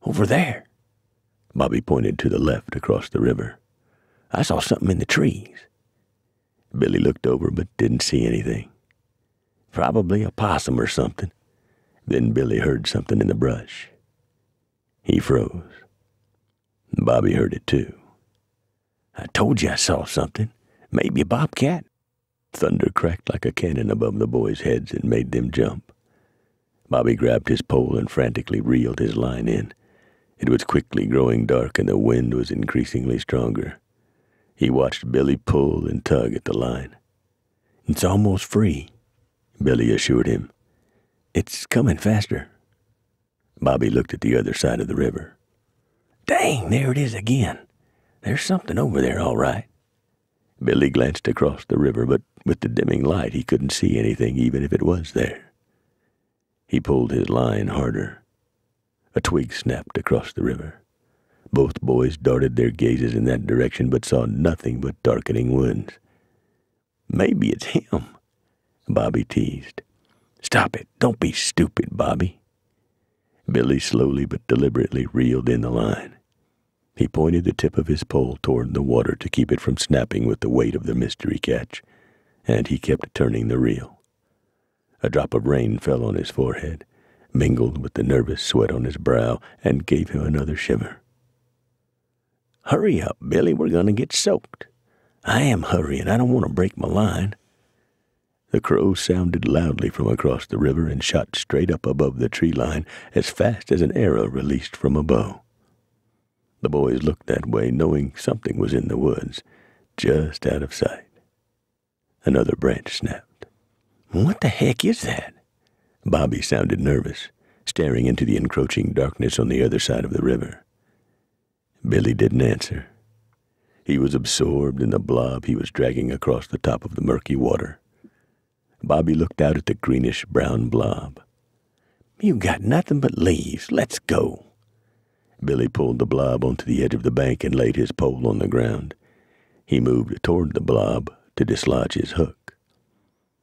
Over there." Bobby pointed to the left across the river. "I saw something in the trees." Billy looked over but didn't see anything. "Probably a possum or something." Then Billy heard something in the brush. He froze. Bobby heard it too. "I told you I saw something. Maybe a bobcat." Thunder cracked like a cannon above the boys' heads and made them jump. Bobby grabbed his pole and frantically reeled his line in. It was quickly growing dark and the wind was increasingly stronger. He watched Billy pull and tug at the line. "It's almost free," Billy assured him. "It's coming faster." Bobby looked at the other side of the river. "Dang, there it is again. There's something over there, all right." Billy glanced across the river, but with the dimming light he couldn't see anything, even if it was there. He pulled his line harder. A twig snapped across the river. Both boys darted their gazes in that direction, but saw nothing but darkening woods. "Maybe it's him," Bobby teased. "Stop it. Don't be stupid, Bobby." Billy slowly but deliberately reeled in the line. He pointed the tip of his pole toward the water to keep it from snapping with the weight of the mystery catch, and he kept turning the reel. A drop of rain fell on his forehead, mingled with the nervous sweat on his brow, and gave him another shiver. "Hurry up, Billy, we're going to get soaked." "I am hurrying. I don't want to break my line." The crow sounded loudly from across the river and shot straight up above the tree line as fast as an arrow released from a bow. The boys looked that way, knowing something was in the woods, just out of sight. Another branch snapped. "What the heck is that?" Bobby sounded nervous, staring into the encroaching darkness on the other side of the river. Billy didn't answer. He was absorbed in the blob he was dragging across the top of the murky water. Bobby looked out at the greenish-brown blob. "You got nothing but leaves. Let's go." Billy pulled the blob onto the edge of the bank and laid his pole on the ground. He moved toward the blob to dislodge his hook,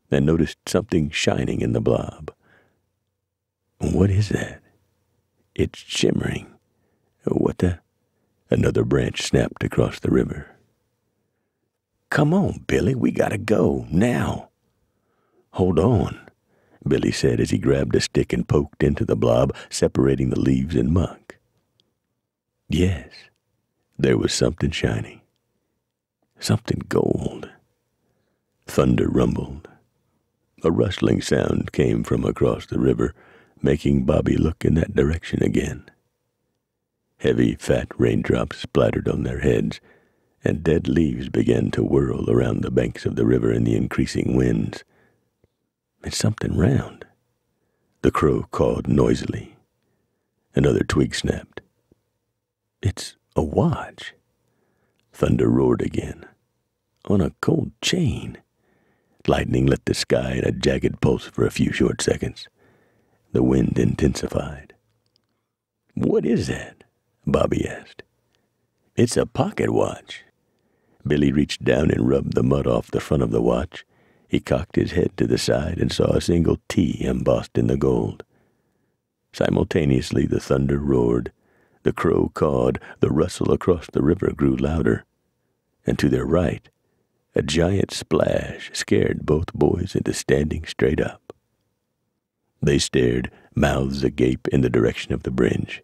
and noticed something shining in the blob. "What is that?" "It's shimmering." "What the—" Another branch snapped across the river. "Come on, Billy, we gotta go, now." "Hold on," Billy said as he grabbed a stick and poked into the blob, separating the leaves and muck. Yes, there was something shining. Something gold. Thunder rumbled. A rustling sound came from across the river, making Bobby look in that direction again. Heavy, fat raindrops splattered on their heads, and dead leaves began to whirl around the banks of the river in the increasing winds. "It's something round." The crow cawed noisily. Another twig snapped. "It's a watch." Thunder roared again. "On a cold chain." Lightning lit the sky in a jagged pulse for a few short seconds. The wind intensified. "What is that?" Bobby asked. "It's a pocket watch." Billy reached down and rubbed the mud off the front of the watch. He cocked his head to the side and saw a single T embossed in the gold. Simultaneously, the thunder roared, the crow cawed, the rustle across the river grew louder, and to their right, a giant splash scared both boys into standing straight up. They stared, mouths agape, in the direction of the bridge.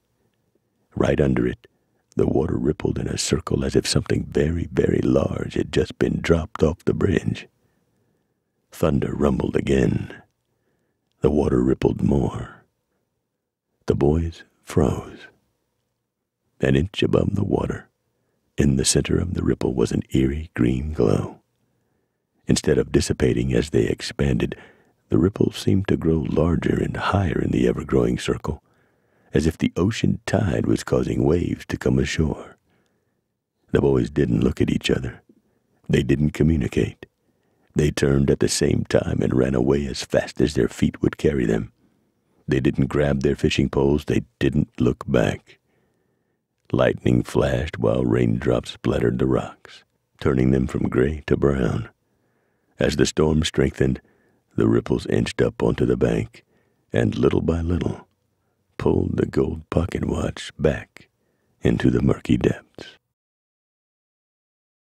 Right under it, the water rippled in a circle as if something very, very large had just been dropped off the bridge. Thunder rumbled again. The water rippled more. The boys froze. An inch above the water, in the center of the ripple, was an eerie green glow. Instead of dissipating as they expanded, the ripples seemed to grow larger and higher in the ever-growing circle, as if the ocean tide was causing waves to come ashore. The boys didn't look at each other. They didn't communicate. They turned at the same time and ran away as fast as their feet would carry them. They didn't grab their fishing poles. They didn't look back. Lightning flashed while raindrops splattered the rocks, turning them from gray to brown. As the storm strengthened, the ripples inched up onto the bank, and little by little, pulled the gold pocket watch back into the murky depths.